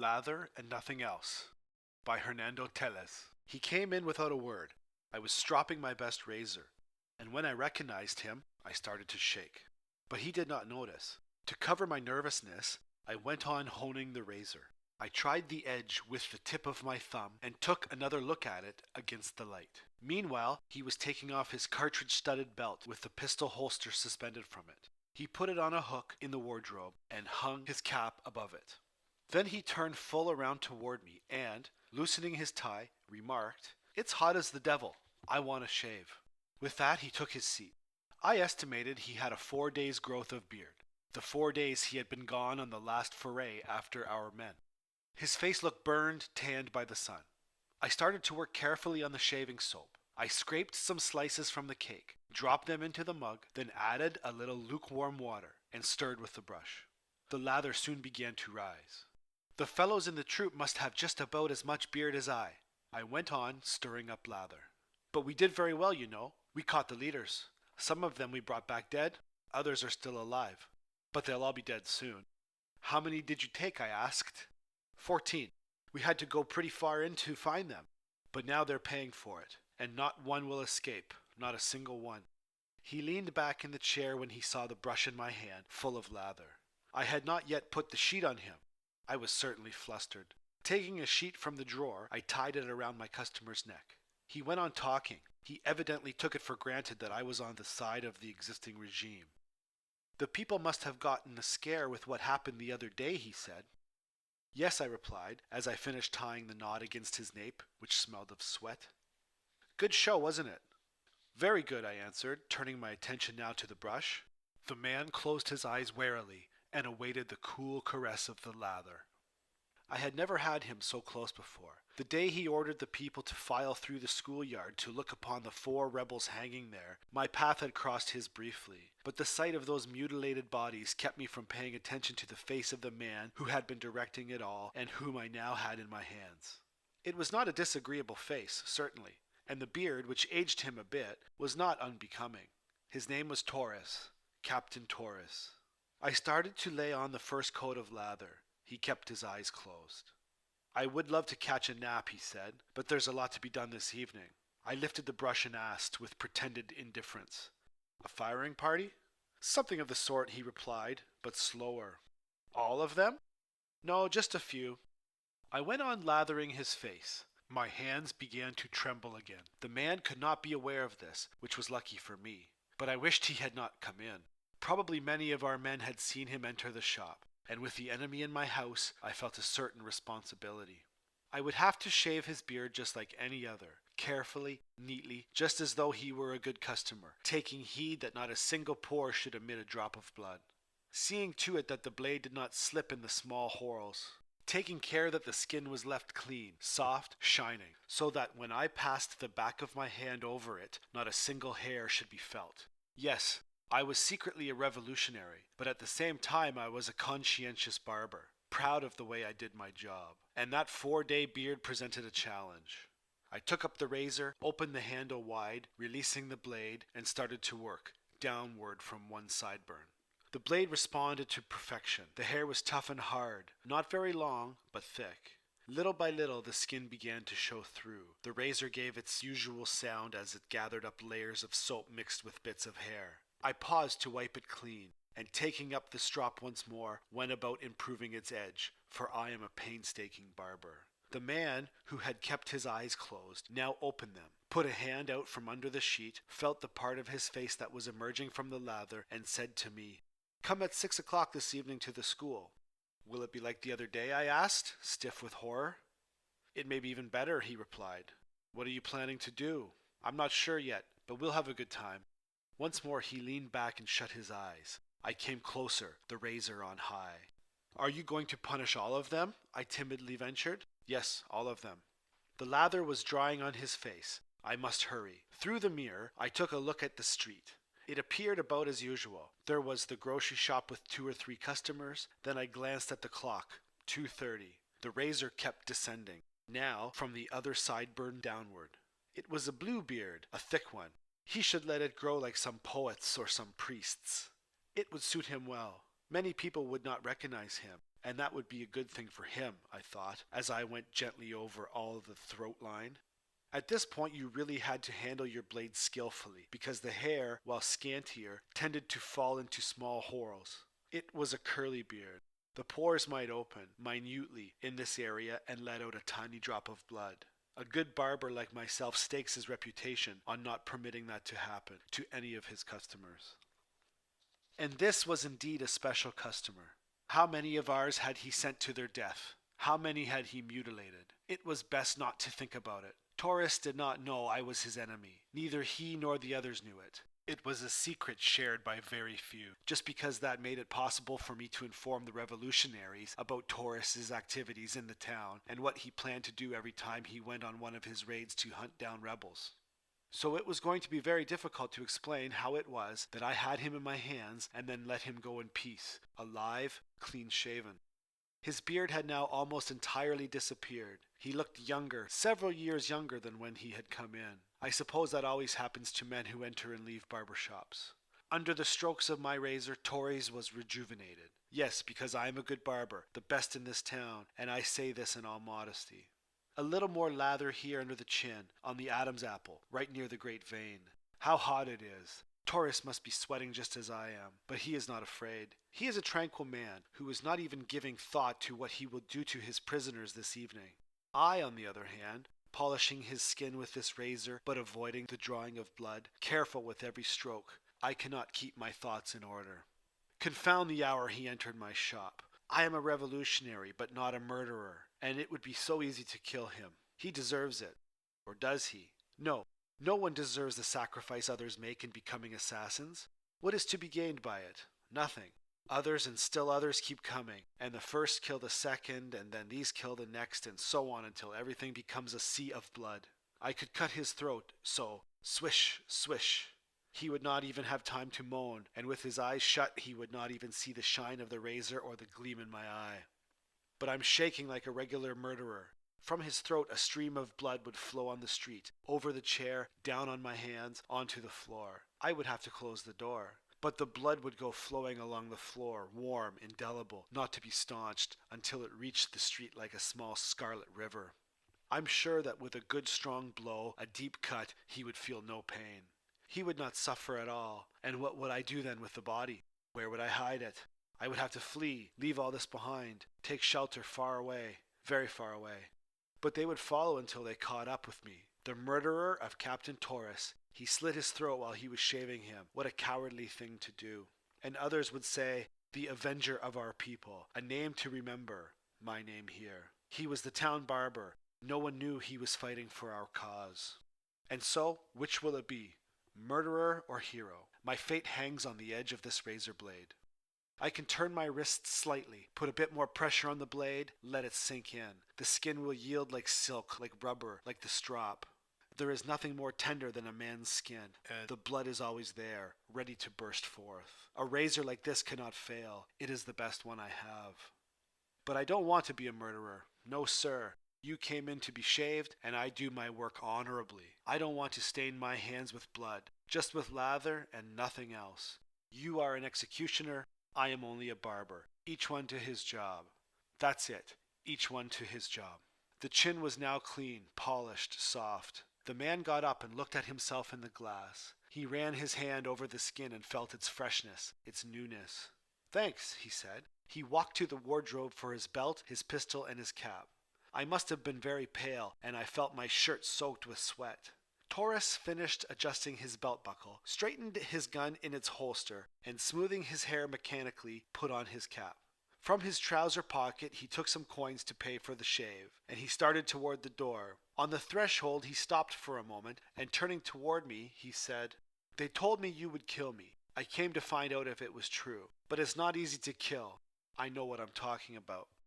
Lather and Nothing Else by Hernando Téllez. He came in without a word. I was stropping my best razor, and when I recognized him, I started to shake. But he did not notice. To cover my nervousness, I went on honing the razor. I tried the edge with the tip of my thumb and took another look at it against the light. Meanwhile, he was taking off his cartridge-studded belt with the pistol holster suspended from it. He put it on a hook in the wardrobe and hung his cap above it. Then he turned full around toward me and, loosening his tie, remarked, "It's hot as the devil. I want a shave." With that, he took his seat. I estimated he had a 4 days' growth of beard, the 4 days he had been gone on the last foray after our men. His face looked burned, tanned by the sun. I started to work carefully on the shaving soap. I scraped some slices from the cake, dropped them into the mug, then added a little lukewarm water, and stirred with the brush. The lather soon began to rise. "The fellows in the troop must have just about as much beard as I went on, stirring up lather. "But we did very well, you know. We caught the leaders. Some of them we brought back dead, others are still alive. But they'll all be dead soon." "How many did you take?" I asked. 14. We had to go pretty far in to find them. But now they're paying for it, and not one will escape, not a single one." He leaned back in the chair when he saw the brush in my hand, full of lather. I had not yet put the sheet on him. I was certainly flustered. Taking a sheet from the drawer, I tied it around my customer's neck. He went on talking. He evidently took it for granted that I was on the side of the existing regime. "The people must have gotten a scare with what happened the other day," he said. "Yes," I replied, as I finished tying the knot against his nape, which smelled of sweat. "Good show, wasn't it?" "Very good," I answered, turning my attention now to the brush. The man closed his eyes warily and awaited the cool caress of the lather. I had never had him so close before. The day he ordered the people to file through the schoolyard to look upon the 4 rebels hanging there, my path had crossed his briefly, but the sight of those mutilated bodies kept me from paying attention to the face of the man who had been directing it all and whom I now had in my hands. It was not a disagreeable face, certainly, and the beard, which aged him a bit, was not unbecoming. His name was Torres, Captain Torres. I started to lay on the first coat of lather. He kept his eyes closed. "I would love to catch a nap," he said, "but there's a lot to be done this evening." I lifted the brush and asked, with pretended indifference, "A firing party?" "Something of the sort," he replied, but slower. "All of them?" "No, just a few." I went on lathering his face. My hands began to tremble again. The man could not be aware of this, which was lucky for me. But I wished he had not come in. Probably many of our men had seen him enter the shop, and with the enemy in my house, I felt a certain responsibility. I would have to shave his beard just like any other, carefully, neatly, just as though he were a good customer, taking heed that not a single pore should emit a drop of blood, seeing to it that the blade did not slip in the small whorls, taking care that the skin was left clean, soft, shining, so that when I passed the back of my hand over it, not a single hair should be felt. Yes, I was secretly a revolutionary, but at the same time I was a conscientious barber, proud of the way I did my job, and that 4-day beard presented a challenge. I took up the razor, opened the handle wide, releasing the blade, and started to work, downward from one sideburn. The blade responded to perfection. The hair was tough and hard, not very long, but thick. Little by little the skin began to show through. The razor gave its usual sound as it gathered up layers of soap mixed with bits of hair. I paused to wipe it clean, and taking up the strop once more, went about improving its edge, for I am a painstaking barber. The man, who had kept his eyes closed, now opened them, put a hand out from under the sheet, felt the part of his face that was emerging from the lather, and said to me, "Come at 6 o'clock this evening to the school." "Will it be like the other day?" I asked, stiff with horror. "It may be even better," he replied. "What are you planning to do?" "I'm not sure yet, but we'll have a good time." Once more he leaned back and shut his eyes. I came closer, the razor on high. "Are you going to punish all of them?" I timidly ventured. "Yes, all of them." The lather was drying on his face. I must hurry. Through the mirror, I took a look at the street. It appeared about as usual. There was the grocery shop with 2 or 3 customers. Then I glanced at the clock. 2:30. The razor kept descending. Now, from the other sideburn downward. It was a blue beard, a thick one. He should let it grow like some poets or some priests. It would suit him well. Many people would not recognize him. And that would be a good thing for him, I thought, as I went gently over all of the throat line. At this point you really had to handle your blade skillfully, because the hair, while scantier, tended to fall into small whorls. It was a curly beard. The pores might open minutely in this area and let out a tiny drop of blood. A good barber like myself stakes his reputation on not permitting that to happen to any of his customers. And this was indeed a special customer. How many of ours had he sent to their death? How many had he mutilated? It was best not to think about it. Taurus did not know I was his enemy. Neither he nor the others knew it. It was a secret shared by very few, just because that made it possible for me to inform the revolutionaries about Taurus's activities in the town and what he planned to do every time he went on one of his raids to hunt down rebels. So it was going to be very difficult to explain how it was that I had him in my hands and then let him go in peace, alive, clean-shaven. His beard had now almost entirely disappeared. He looked younger, several years younger than when he had come in. I suppose that always happens to men who enter and leave barbershops. Under the strokes of my razor, Torres was rejuvenated. Yes, because I am a good barber, the best in this town, and I say this in all modesty. A little more lather here under the chin, on the Adam's apple, right near the great vein. How hot it is! Taurus must be sweating just as I am, but he is not afraid. He is a tranquil man, who is not even giving thought to what he will do to his prisoners this evening. I, on the other hand, polishing his skin with this razor, but avoiding the drawing of blood, careful with every stroke. I cannot keep my thoughts in order. Confound the hour he entered my shop. I am a revolutionary, but not a murderer, and it would be so easy to kill him. He deserves it. Or does he? No. No one deserves the sacrifice others make in becoming assassins. What is to be gained by it? Nothing. Others and still others keep coming, and the first kill the second, and then these kill the next, and so on until everything becomes a sea of blood. I could cut his throat, so, swish, swish. He would not even have time to moan, and with his eyes shut he would not even see the shine of the razor or the gleam in my eye. But I'm shaking like a regular murderer. From his throat a stream of blood would flow on the street, over the chair, down on my hands, onto the floor. I would have to close the door. But the blood would go flowing along the floor, warm, indelible, not to be staunched, until it reached the street like a small scarlet river. I'm sure that with a good strong blow, a deep cut, he would feel no pain. He would not suffer at all. And what would I do then with the body? Where would I hide it? I would have to flee, leave all this behind, take shelter far away, very far away. But they would follow until they caught up with me. The murderer of Captain Taurus. He slit his throat while he was shaving him. What a cowardly thing to do. And others would say, the avenger of our people, a name to remember, my name here. He was the town barber. No one knew he was fighting for our cause. And so, which will it be? Murderer or hero? My fate hangs on the edge of this razor blade. I can turn my wrist slightly, put a bit more pressure on the blade, let it sink in. The skin will yield like silk, like rubber, like the strop. There is nothing more tender than a man's skin. The blood is always there, ready to burst forth. A razor like this cannot fail. It is the best one I have. But I don't want to be a murderer. No, sir. You came in to be shaved, and I do my work honorably. I don't want to stain my hands with blood, just with lather and nothing else. You are an executioner. I am only a barber. Each one to his job. That's it. Each one to his job. The chin was now clean, polished, soft. The man got up and looked at himself in the glass. He ran his hand over the skin and felt its freshness, its newness. Thanks, he said. He walked to the wardrobe for his belt, his pistol, and his cap. I must have been very pale, and I felt my shirt soaked with sweat. Taurus finished adjusting his belt buckle, straightened his gun in its holster, and smoothing his hair mechanically, put on his cap. From his trouser pocket he took some coins to pay for the shave, and he started toward the door. On the threshold he stopped for a moment, and turning toward me, he said, "They told me you would kill me. I came to find out if it was true. But it's not easy to kill. I know what I'm talking about."